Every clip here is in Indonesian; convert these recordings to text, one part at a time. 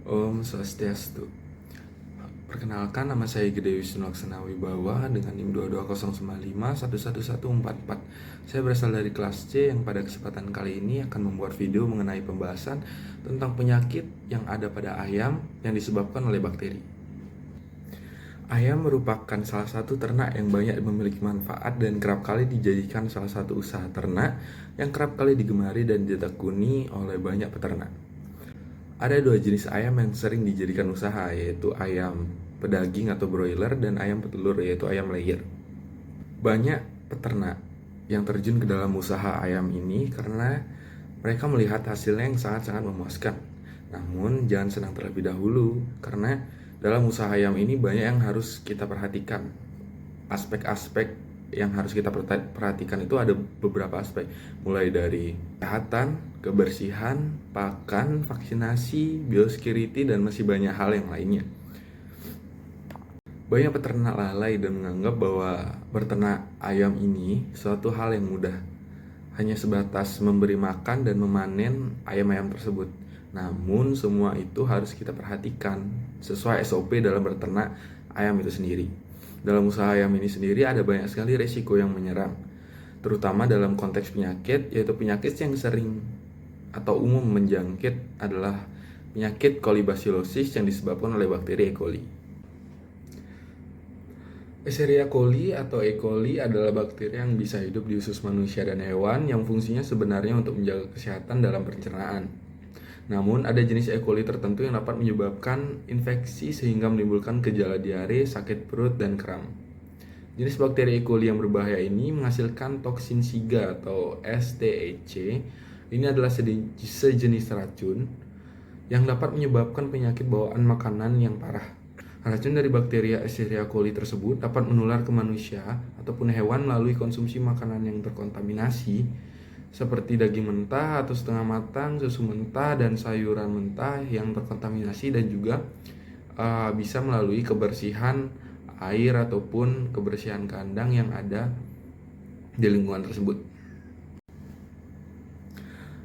Om Swastiastu. Perkenalkan, nama saya Gede Wisnu Laksana Wibawa dengan NIM 22095111144. Saya berasal dari kelas C yang pada kesempatan kali ini akan membuat video mengenai pembahasan tentang penyakit yang ada pada ayam yang disebabkan oleh bakteri. Ayam merupakan salah satu ternak yang banyak memiliki manfaat dan kerap kali dijadikan salah satu usaha ternak yang kerap kali digemari dan ditekuni oleh banyak peternak. Ada dua jenis ayam yang sering dijadikan usaha, yaitu ayam pedaging atau broiler dan ayam petelur, yaitu ayam layer. Banyak peternak yang terjun ke dalam usaha ayam ini karena mereka melihat hasilnya yang sangat-sangat memuaskan. Namun jangan senang terlebih dahulu, karena dalam usaha ayam ini banyak yang harus kita perhatikan. Aspek-aspek yang harus kita perhatikan itu ada beberapa aspek, mulai dari kesehatan, kebersihan, pakan, vaksinasi, biosecurity, dan masih banyak hal yang lainnya. Banyak peternak lalai dan menganggap bahwa berternak ayam ini suatu hal yang mudah, hanya sebatas memberi makan dan memanen ayam-ayam tersebut. Namun semua itu harus kita perhatikan sesuai SOP dalam berternak ayam itu sendiri. Dalam usaha ayam ini sendiri ada banyak sekali resiko yang menyerang, terutama dalam konteks penyakit, yaitu penyakit yang sering atau umum menjangkit adalah penyakit kolibasilosis yang disebabkan oleh bakteri E. coli. Escherichia coli atau E. coli adalah bakteri yang bisa hidup di usus manusia dan hewan yang fungsinya sebenarnya untuk menjaga kesehatan dalam pencernaan. Namun, ada jenis E. coli tertentu yang dapat menyebabkan infeksi sehingga menimbulkan gejala diare, sakit perut, dan kram. Jenis bakteri E. coli yang berbahaya ini menghasilkan toksin SIGA atau STEC. Ini adalah sejenis racun yang dapat menyebabkan penyakit bawaan makanan yang parah. Racun dari bakteria Escherichia coli tersebut dapat menular ke manusia ataupun hewan melalui konsumsi makanan yang terkontaminasi, seperti daging mentah atau setengah matang, susu mentah, dan sayuran mentah yang terkontaminasi, dan juga bisa melalui kebersihan air ataupun kebersihan kandang yang ada di lingkungan tersebut.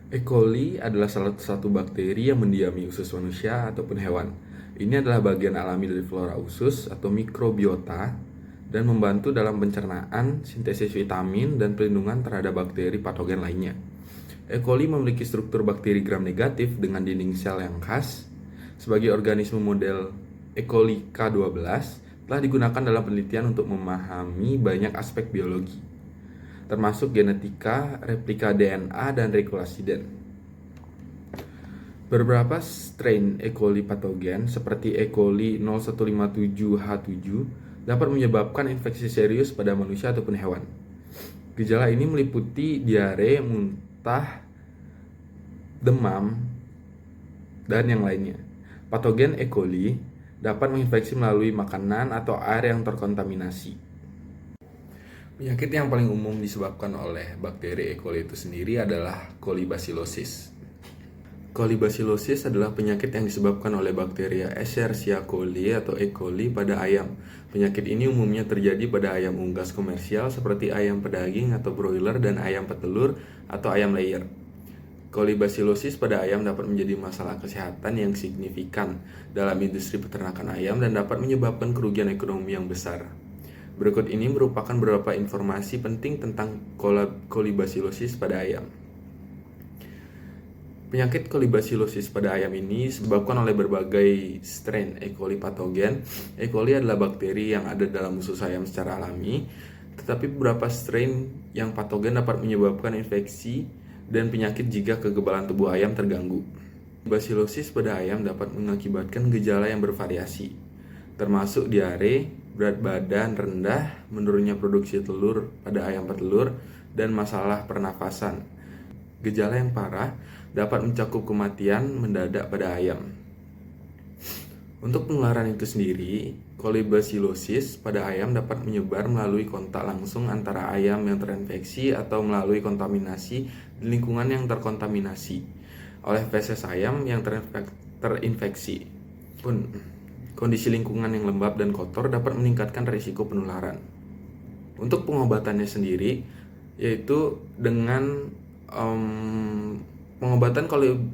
E. coli adalah salah satu bakteri yang mendiami usus manusia ataupun hewan. Ini adalah bagian alami dari flora usus atau mikrobiota dan membantu dalam pencernaan, sintesis vitamin, dan pelindungan terhadap bakteri patogen lainnya. E. coli memiliki struktur bakteri gram negatif dengan dinding sel yang khas. Sebagai organisme model E. coli K12 telah digunakan dalam penelitian untuk memahami banyak aspek biologi, termasuk genetika, replika DNA, dan regulasi gen. Beberapa strain E. coli patogen seperti E. coli 0157H7 dapat menyebabkan infeksi serius pada manusia ataupun hewan. Gejala ini meliputi diare, muntah, demam, dan yang lainnya. Patogen E. coli dapat menginfeksi melalui makanan atau air yang terkontaminasi. Penyakit yang paling umum disebabkan oleh bakteri E. coli itu sendiri adalah kolibasilosis. Kolibasilosis adalah penyakit yang disebabkan oleh bakteria Escherichia coli atau E. coli pada ayam. Penyakit ini umumnya terjadi pada ayam unggas komersial seperti ayam pedaging atau broiler dan ayam petelur atau ayam layer. Kolibasilosis pada ayam dapat menjadi masalah kesehatan yang signifikan dalam industri peternakan ayam dan dapat menyebabkan kerugian ekonomi yang besar. Berikut ini merupakan beberapa informasi penting tentang kolibasilosis pada ayam. Penyakit kolibasilosis pada ayam ini disebabkan oleh berbagai strain E. coli patogen. E. coli adalah bakteri yang ada dalam usus ayam secara alami, tetapi beberapa strain yang patogen dapat menyebabkan infeksi dan penyakit jika kekebalan tubuh ayam terganggu. Kolibasilosis pada ayam dapat mengakibatkan gejala yang bervariasi, termasuk diare, berat badan rendah, menurunnya produksi telur pada ayam petelur, dan masalah pernafasan. Gejala yang parah dapat mencakup kematian mendadak pada ayam. Untuk penularan itu sendiri, kolibasilosis pada ayam dapat menyebar melalui kontak langsung antara ayam yang terinfeksi atau melalui kontaminasi di lingkungan yang terkontaminasi oleh feses ayam yang terinfeksi. Kondisi lingkungan yang lembab dan kotor dapat meningkatkan risiko penularan. Untuk pengobatannya sendiri, yaitu dengan Pengobatan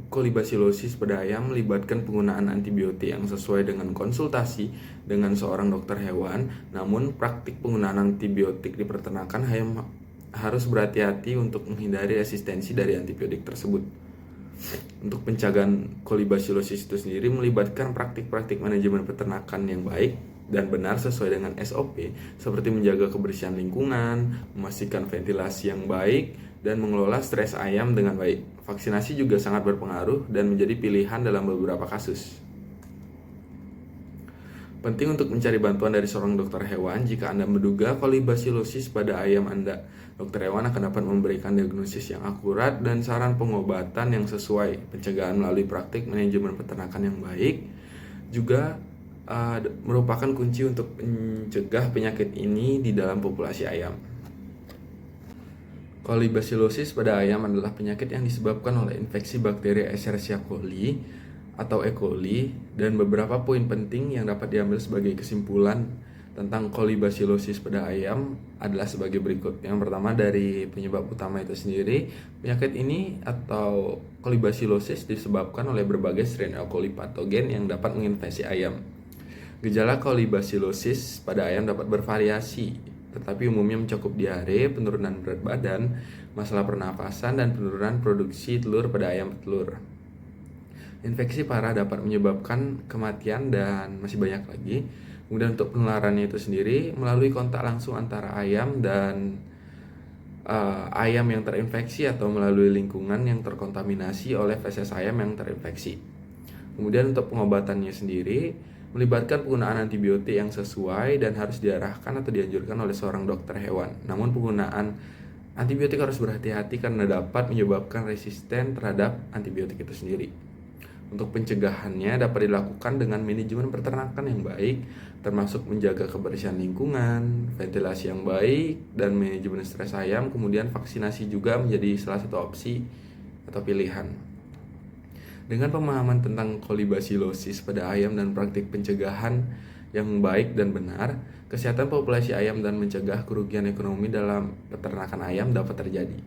kolibasilosis pada ayam melibatkan penggunaan antibiotik yang sesuai dengan konsultasi dengan seorang dokter hewan. Namun, praktik penggunaan antibiotik di peternakan ayam harus berhati-hati untuk menghindari resistensi dari antibiotik tersebut. Untuk pencegahan kolibasilosis itu sendiri melibatkan praktik-praktik manajemen peternakan yang baik dan benar sesuai dengan SOP, seperti menjaga kebersihan lingkungan, memastikan ventilasi yang baik, dan mengelola stres ayam dengan baik. Vaksinasi juga sangat berpengaruh dan menjadi pilihan dalam beberapa kasus. Penting untuk mencari bantuan dari seorang dokter hewan jika Anda menduga kolibasilosis pada ayam Anda. Dokter hewan akan dapat memberikan diagnosis yang akurat dan saran pengobatan yang sesuai. Pencegahan melalui praktik manajemen peternakan yang baik juga merupakan kunci untuk mencegah penyakit ini di dalam populasi ayam. Kolibasilosis pada ayam adalah penyakit yang disebabkan oleh infeksi bakteri Escherichia coli atau E. coli, dan beberapa poin penting yang dapat diambil sebagai kesimpulan tentang kolibasilosis pada ayam adalah sebagai berikut. Yang pertama, dari penyebab utama itu sendiri, penyakit ini atau kolibasilosis disebabkan oleh berbagai strain E. coli patogen yang dapat menginfeksi ayam. Gejala kolibasilosis pada ayam dapat bervariasi, tetapi umumnya mencakup diare, penurunan berat badan, masalah pernafasan, dan penurunan produksi telur pada ayam petelur. Infeksi parah dapat menyebabkan kematian dan masih banyak lagi. Kemudian untuk penularannya itu sendiri melalui kontak langsung antara ayam dan ayam yang terinfeksi atau melalui lingkungan yang terkontaminasi oleh feses ayam yang terinfeksi. Kemudian untuk pengobatannya sendiri melibatkan penggunaan antibiotik yang sesuai dan harus diarahkan atau dianjurkan oleh seorang dokter hewan. Namun penggunaan antibiotik harus berhati-hati karena dapat menyebabkan resisten terhadap antibiotik itu sendiri. Untuk pencegahannya dapat dilakukan dengan manajemen peternakan yang baik, termasuk menjaga kebersihan lingkungan, ventilasi yang baik, dan manajemen stres ayam. Kemudian vaksinasi juga menjadi salah satu opsi atau pilihan. Dengan pemahaman tentang kolibasilosis pada ayam dan praktik pencegahan yang baik dan benar, kesehatan populasi ayam dan mencegah kerugian ekonomi dalam peternakan ayam dapat terjadi.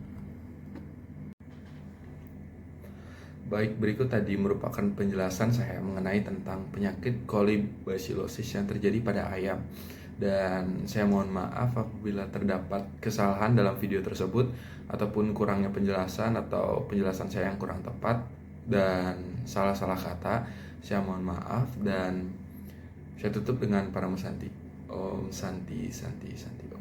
Baik, berikut tadi merupakan penjelasan saya mengenai tentang penyakit kolibasilosis yang terjadi pada ayam. Dan saya mohon maaf apabila terdapat kesalahan dalam video tersebut ataupun kurangnya penjelasan atau penjelasan saya yang kurang tepat dan salah-salah kata. Saya mohon maaf dan saya tutup dengan Parama Santi. Om Santi Santi Santi.